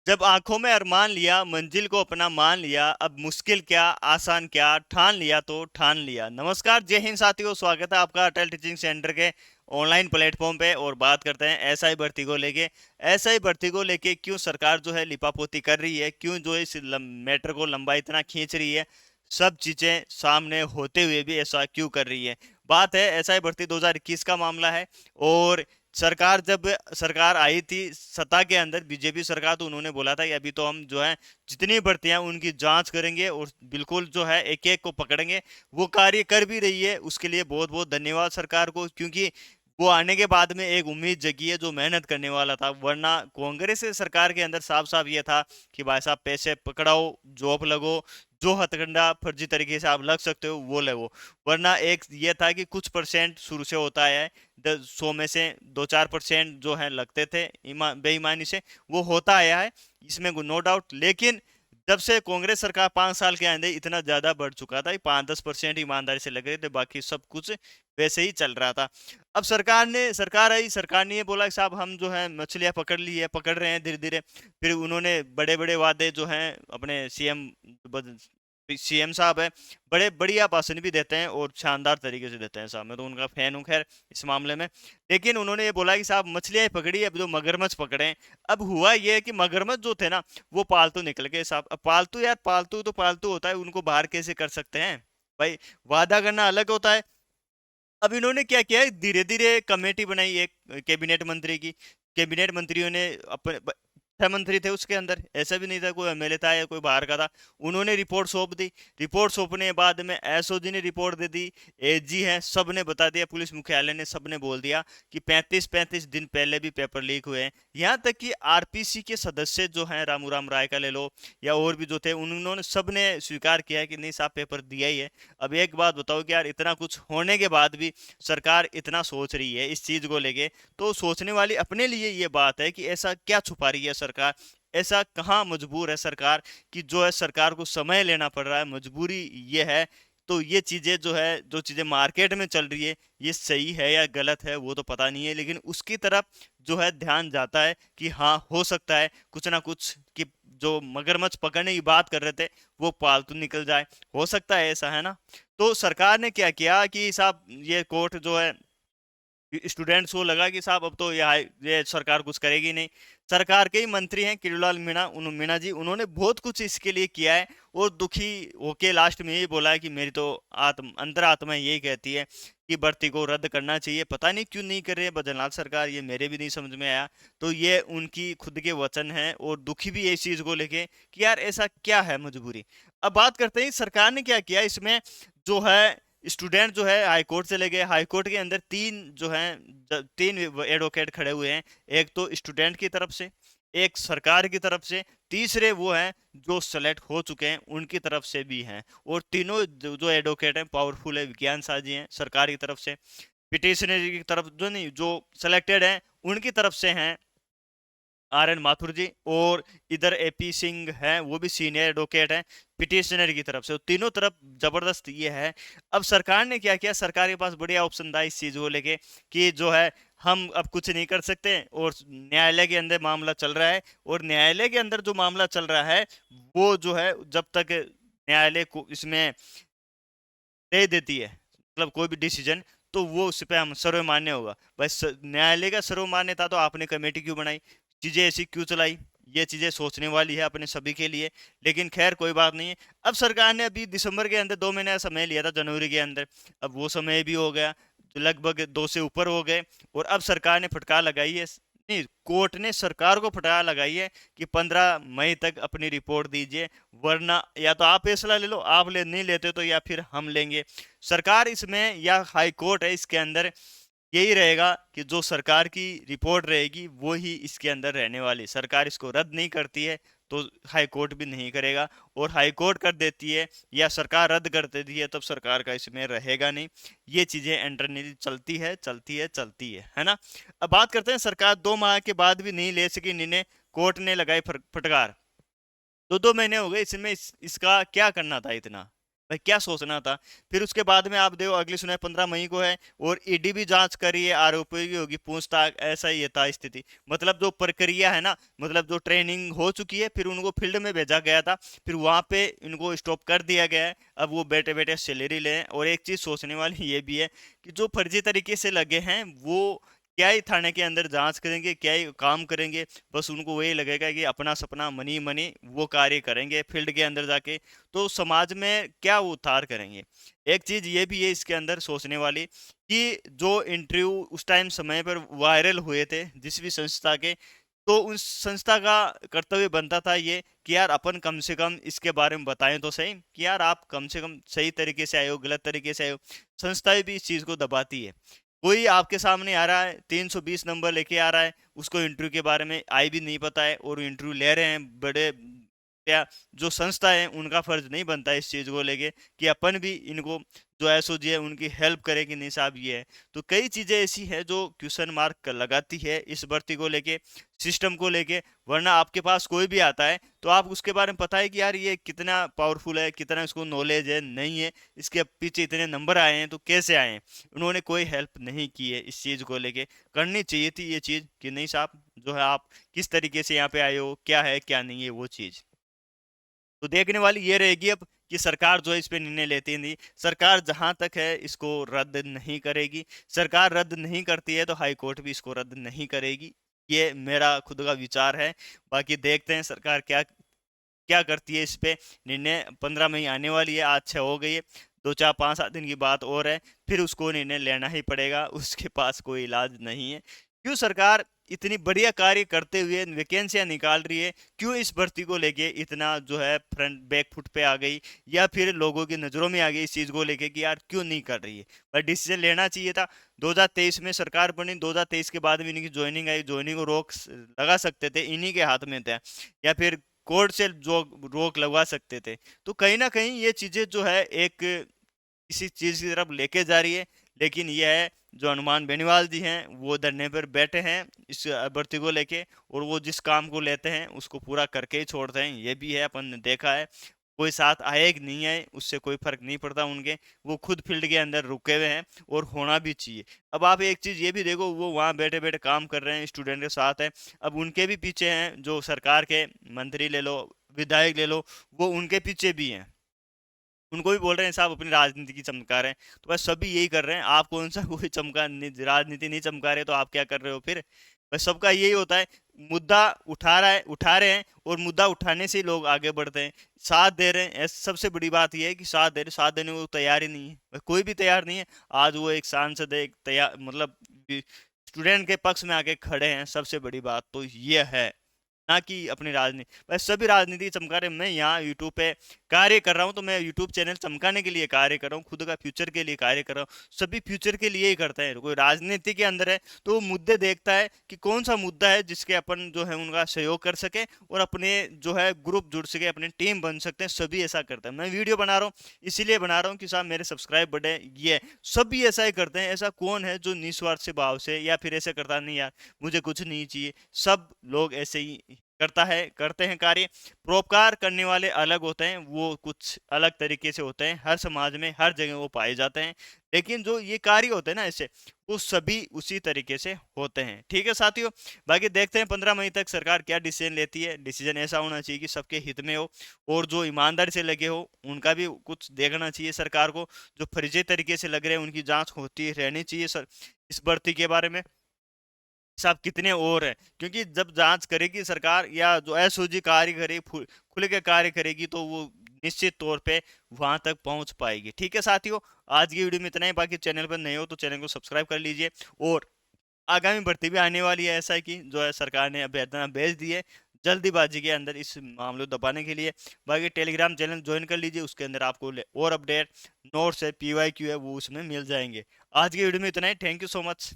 जब आंखों में अरमान लिया, मंजिल को अपना मान लिया, अब मुश्किल क्या आसान क्या, ठान लिया तो ठान लिया। नमस्कार, जय हिंद साथियों, स्वागत है आपका अटल टीचिंग सेंटर के ऑनलाइन प्लेटफॉर्म पे। और बात करते हैं एसआई भर्ती को लेके। एसआई भर्ती को लेके क्यों सरकार जो है लिपापोती कर रही है, क्यों जो इस मैटर को लंबा इतना खींच रही है, सब चीजें सामने होते हुए भी ऐसा क्यों कर रही है। बात है एसआई भर्ती 2021 का मामला है। और जब सरकार आई थी सत्ता के अंदर, बीजेपी सरकार, तो उन्होंने बोला था कि अभी तो हम जो है जितनी भर्तियां उनकी जांच करेंगे और बिल्कुल जो है एक एक को पकड़ेंगे। वो कार्य कर भी रही है, उसके लिए बहुत बहुत धन्यवाद सरकार को, क्योंकि वो आने के बाद में एक उम्मीद जगी है जो मेहनत करने वाला था। वरना कांग्रेस सरकार के अंदर साफ साफ ये था कि भाई साहब पैसे पकड़ाओ, जॉब लगो, जो हथकंडा फर्जी तरीके से आप लग सकते हो वो लगो। वरना एक ये था कि कुछ परसेंट शुरू से होता है, 100 में से 2-4% जो है लगते थे बेईमानी से, वो होता आया है, इसमें नो डाउट। लेकिन जब से कांग्रेस सरकार 5 साल के अंदर इतना ज्यादा बढ़ चुका था, 5-10% ईमानदारी से लग रहे थे, बाकी सब कुछ वैसे ही चल रहा था। अब सरकार आई, सरकार ने ये बोला कि साहब हम जो है मछलियां पकड़ ली है, पकड़ रहे हैं धीरे धीरे। फिर उन्होंने बड़े बड़े वादे जो हैं अपने सीएम साहब है, बड़े बढ़िया भाषण भी देते हैं और शानदार तरीके से देते हैं साहब, मैं तो उनका फैन हूँ खैर इस मामले में। लेकिन उन्होंने ये बोला कि साहब मछलियां ही पकड़ी, अब जो मगरमच्छ पकड़े हैं। अब हुआ ये है कि मगरमच्छ जो थे ना, वो पालतू निकल गए साहब। अब पालतू यार, पालतू तो पालतू होता है, उनको बाहर कैसे कर सकते हैं भाई, वादा करना अलग होता है। अब इन्होंने क्या किया है, धीरे धीरे कमेटी बनाई एक कैबिनेट मंत्री की। कैबिनेट मंत्रियों ने अपने 6 मंत्री थे उसके अंदर, ऐसा भी नहीं था कोई एमएलए था या कोई बाहर का था। उन्होंने रिपोर्ट सौंप दी। रिपोर्ट सौंपने के बाद में एसओजी ने रिपोर्ट दे दी, एजी है, सब ने बता दिया, पुलिस मुख्यालय ने सब ने बोल दिया कि 35-35 दिन पहले भी पेपर लीक हुए हैं। यहाँ तक कि आरपीसी के सदस्य जो हैं, रामूराम राय का ले लो या और भी जो थे, उन्होंने सब ने स्वीकार किया है कि नहीं साहब पेपर दिया ही है। अब एक बात बताओ कि यार इतना कुछ होने के बाद भी सरकार इतना सोच रही है इस चीज को लेके, तो सोचने वाली अपने लिए ये बात है कि ऐसा क्या छुपा रही है सरकार, ऐसा कहाँ मजबूर है सरकार कि जो है सरकार को समय लेना पड़ रहा है, मजबूरी ये है। तो ये चीजें जो है, जो चीजें मार्केट में चल रही है, ये सही है या गलत है वो तो पता नहीं है, लेकिन उसकी तरफ जो है ध्यान जाता है कि हाँ हो सकता है कुछ ना कुछ, कि जो मगरमच्छ पकड़ने की बात कर रहे थे वो पालतू निकल जाए, हो सकता है ऐसा, है ना। तो सरकार ने क्या किया कि साहब ये कोर्ट जो है, स्टूडेंट्स को लगा कि साहब अब तो ये सरकार कुछ करेगी नहीं। सरकार के ही मंत्री हैं किरोड़लाल मीणा जी, उन्होंने बहुत कुछ इसके लिए किया है। और दुखी होके लास्ट में यही बोला है कि मेरी तो अंतरात्मा यही कहती है कि भर्ती को रद्द करना चाहिए। पता नहीं क्यों नहीं कर रहे बद्रीनाथ सरकार, ये मेरे भी नहीं समझ में आया। तो ये उनकी खुद के वचन है और दुखी भी है इस चीज को लेके कि यार ऐसा क्या है मजबूरी। अब बात करते हैं सरकार ने क्या किया इसमें। जो है स्टूडेंट जो है हाई कोर्ट चले गए। हाई कोर्ट के अंदर तीन एडवोकेट खड़े हुए हैं। एक तो स्टूडेंट की तरफ से, एक सरकार की तरफ से, तीसरे वो हैं जो सेलेक्ट हो चुके हैं उनकी तरफ से भी हैं। और तीनों जो एडवोकेट हैं पावरफुल है, विज्ञान साजी हैं सरकार की तरफ से, पिटिशनर की तरफ जो नहीं, जो सेलेक्टेड हैं उनकी तरफ से हैं आर एन माथुर जी। और इधर एपी सिंह हैं, वो भी सीनियर एडवोकेट हैं पिटिशनर की तरफ से। तो तीनों तरफ जबरदस्त ये है। अब सरकार ने क्या किया, सरकार के पास बढ़िया ऑप्शन था इस चीज को लेके कि जो है हम अब कुछ नहीं कर सकते और न्यायालय के अंदर मामला चल रहा है। और न्यायालय के अंदर जो मामला चल रहा है वो जो है जब तक न्यायालय को इसमें दे देती है, मतलब कोई भी डिसीजन, तो वो उस पे हम सर्वमान्य होगा। बस न्यायालय का सर्वमान्य था तो आपने कमेटी क्यों बनाई, चीजें ऐसी क्यों चलाई, ये चीजें सोचने वाली है अपने सभी के लिए। लेकिन खैर कोई बात नहीं है। अब सरकार ने अभी दिसंबर के अंदर 2 महीने का समय लिया था, जनवरी के अंदर, अब वो समय भी हो गया, तो लगभग 2 से ऊपर हो गए। और अब सरकार ने फटकार लगाई है, नहीं, कोर्ट ने सरकार को फटकार लगाई है कि 15 मई तक अपनी रिपोर्ट दीजिए, वरना या तो आप फैसला ले लो, आप नहीं लेते तो या फिर हम लेंगे। सरकार इसमें या हाई कोर्ट है इसके अंदर, यही रहेगा कि जो सरकार की रिपोर्ट रहेगी वो ही इसके अंदर रहने वाली। सरकार इसको रद्द नहीं करती है तो हाई कोर्ट भी नहीं करेगा। और हाई कोर्ट कर देती है या सरकार रद्द कर देती है तब सरकार का इसमें रहेगा नहीं। ये चीजें इंटरनली चलती है चलती है चलती है ना। अब बात करते हैं, सरकार 2 माह के बाद भी नहीं ले सकी निर्णय, कोर्ट ने लगाई फटकार। 2-2 महीने हो गए इसमें, इसका क्या करना था इतना। भाई क्या सोचना था। फिर उसके बाद में आप देखो अगली सुनवाई 15 मई को है, और ईडी भी जांच करी है, आरोपियों की होगी पूछताछ, ऐसा ही था स्थिति। मतलब जो प्रक्रिया है ना, मतलब जो ट्रेनिंग हो चुकी है, फिर उनको फील्ड में भेजा गया था, फिर वहां पे इनको स्टॉप कर दिया गया है। अब वो बैठे बैठे सैलरी लें। और एक चीज सोचने वाली ये भी है कि जो फर्जी तरीके से लगे हैं वो क्या ही थाने के अंदर जांच करेंगे, क्या ही काम करेंगे। बस उनको वही लगेगा कि अपना सपना मनी मनी, वो कार्य करेंगे फील्ड के अंदर जाके। तो समाज में क्या वो उद्धार करेंगे। एक चीज ये भी है इसके अंदर सोचने वाली कि जो इंटरव्यू उस टाइम समय पर वायरल हुए थे जिस भी संस्था के, तो उस संस्था का कर्तव्य बनता था ये कि यार अपन कम से कम इसके बारे में बताएं तो सही, कि यार आप कम से कम सही तरीके से आए हो, गलत तरीके से आए हो। संस्थाएं भी इस चीज को दबाती है। कोई आपके सामने आ रहा है 320 नंबर लेके आ रहा है, उसको इंटरव्यू के बारे में आई भी नहीं पता है, और इंटरव्यू ले रहे हैं बड़े, क्या जो संस्था है उनका फर्ज नहीं बनता इस चीज को लेके कि अपन भी इनको जो एसओजी है उनकी हेल्प करे कि नहीं साहब ये है। तो कई चीजें ऐसी है जो क्वेश्चन मार्क लगाती है इस भर्ती को लेके, सिस्टम को लेके। वरना आपके पास कोई भी आता है तो आप उसके बारे में पता है कि यार ये कितना पावरफुल है, कितना इसको नॉलेज है, नहीं है, इसके पीछे इतने नंबर आए हैं तो कैसे आए हैं। उन्होंने कोई हेल्प नहीं की है इस चीज को लेके। करनी चाहिए थी ये चीज कि नहीं साहब जो है आप किस तरीके से यहाँ पे आए हो, क्या है क्या नहीं है वो चीज। तो देखने वाली ये रहेगी अब कि सरकार जो है इस पे निर्णय लेती नहीं। सरकार जहां तक है इसको रद्द नहीं करेगी। सरकार रद्द नहीं करती है तो हाई कोर्ट भी इसको रद्द नहीं करेगी। ये मेरा खुद का विचार है। बाकी देखते हैं सरकार क्या क्या करती है इस पे। निर्णय 15 मई आने वाली है, आज 6 हो गई है, 2 4 5 7 दिन की बात और है, फिर उसको निर्णय लेना ही पड़ेगा। उसके पास कोई इलाज नहीं है। क्यों सरकार इतनी बढ़िया कार्य करते हुए वैकेंसियां निकाल रही है, क्यों इस भर्ती को लेके इतना जो है फ्रंट बैक फुट पे आ गई, या फिर लोगों की नजरों में आ गई इस चीज को लेके कि यार क्यों नहीं कर रही है। पर डिसीजन लेना चाहिए था। 2023 में सरकार बनी, 2023 के बाद में इनकी ज्वाइनिंग आई, ज्वाइनिंग को रोक लगा सकते थे, इन्हीं के हाथ में था। या फिर कोर्ट से जो रोक लगवा सकते थे। तो कहीं ना कहीं ये चीजें जो है एक इसी चीज की तरफ लेके जा रही है। लेकिन यह है जो हनुमान बेनीवाल जी हैं वो धरने पर बैठे हैं इस भर्ती को लेके, और वो जिस काम को लेते हैं उसको पूरा करके ही छोड़ते हैं। ये भी है, अपन ने देखा है। कोई साथ आए कि नहीं आए उससे कोई फर्क नहीं पड़ता उनके, वो खुद फील्ड के अंदर रुके हुए हैं, और होना भी चाहिए। अब आप एक चीज ये भी देखो, वो वहाँ बैठे बैठे काम कर रहे हैं, स्टूडेंट के साथ है। अब उनके भी पीछे हैं जो सरकार के मंत्री ले लो, विधायक ले लो, वो उनके पीछे भी हैं। उनको भी बोल रहे हैं साहब अपनी राजनीति की चमका रहे हैं। तो बस सभी यही कर रहे हैं। आप कौन सा कोई राजनीति नहीं चमका रहे तो आप क्या कर रहे हो फिर। बस सबका यही होता है, मुद्दा उठा रहे हैं, और मुद्दा उठाने से ही लोग आगे बढ़ते हैं, साथ दे रहे हैं। सबसे बड़ी बात यह है कि साथ देने को तैयार ही नहीं है, बस कोई भी तैयार नहीं है। आज वो एक सांसद है, एक तैयार मतलब स्टूडेंट के पक्ष में आके खड़े हैं। सबसे बड़ी बात तो ये है, ना कि अपनी राजनीति। बस सभी राजनीति चमका रहे। मैं यहाँ यूट्यूब पे कार्य कर रहा हूँ तो मैं यूट्यूब चैनल चमकाने के लिए कार्य कर रहा हूँ, खुद का फ्यूचर के लिए कार्य कर रहा हूँ। सभी फ्यूचर के लिए ही करते हैं। कोई राजनीति के अंदर है तो वो मुद्दे देखता है कि कौन सा मुद्दा है जिसके अपन जो है उनका सहयोग कर सके, और अपने जो है ग्रुप जुड़ सके, अपनी टीम बन सकते हैं। सभी ऐसा करते हैं। मैं वीडियो बना रहा हूँ इसीलिए बना रहा हूँ कि साहब मेरे सब्सक्राइब बढ़े, ये सभी ऐसा ही करते हैं। ऐसा कौन है जो निस्वार्थ से भाव से या फिर ऐसे करता नहीं यार मुझे कुछ नहीं चाहिए। सब लोग ऐसे ही करते हैं कार्य। परोपकार करने वाले अलग होते हैं, वो कुछ अलग तरीके से होते हैं, हर समाज में हर जगह वो पाए जाते हैं। लेकिन जो ये कार्य होते हैं ना ऐसे, वो सभी उसी तरीके से होते हैं। ठीक है साथियों, बाकी देखते हैं 15 मई तक सरकार क्या डिसीजन लेती है। डिसीजन ऐसा होना चाहिए कि सबके हित में हो, और जो ईमानदारी से लगे हो उनका भी कुछ देखना चाहिए सरकार को। जो फर्जी तरीके से लग रहे हैं उनकी जांच होती रहनी चाहिए सर इस भर्ती के बारे में। साहब कितने और हैं, क्योंकि जब जांच करेगी सरकार या जो एसओजी कार्य करेगी, खुल के कार्य करेगी, तो वो निश्चित तौर पे वहां तक पहुंच पाएगी। ठीक है साथियों, आज की वीडियो में इतना ही। बाकी चैनल पर नए हो तो चैनल को सब्सक्राइब कर लीजिए। और आगामी भर्ती भी आने वाली है, ऐसा है कि जो है सरकार ने अभ्यर्थना भेज दी है जल्दीबाजी के अंदर इस मामले को दबाने के लिए। बाकी टेलीग्राम चैनल ज्वाइन कर लीजिए, उसके अंदर आपको और अपडेट, नोट्स है, पीवाईक्यू है, वो उसमें मिल जाएंगे। आज की वीडियो में इतना ही। Thank you so much.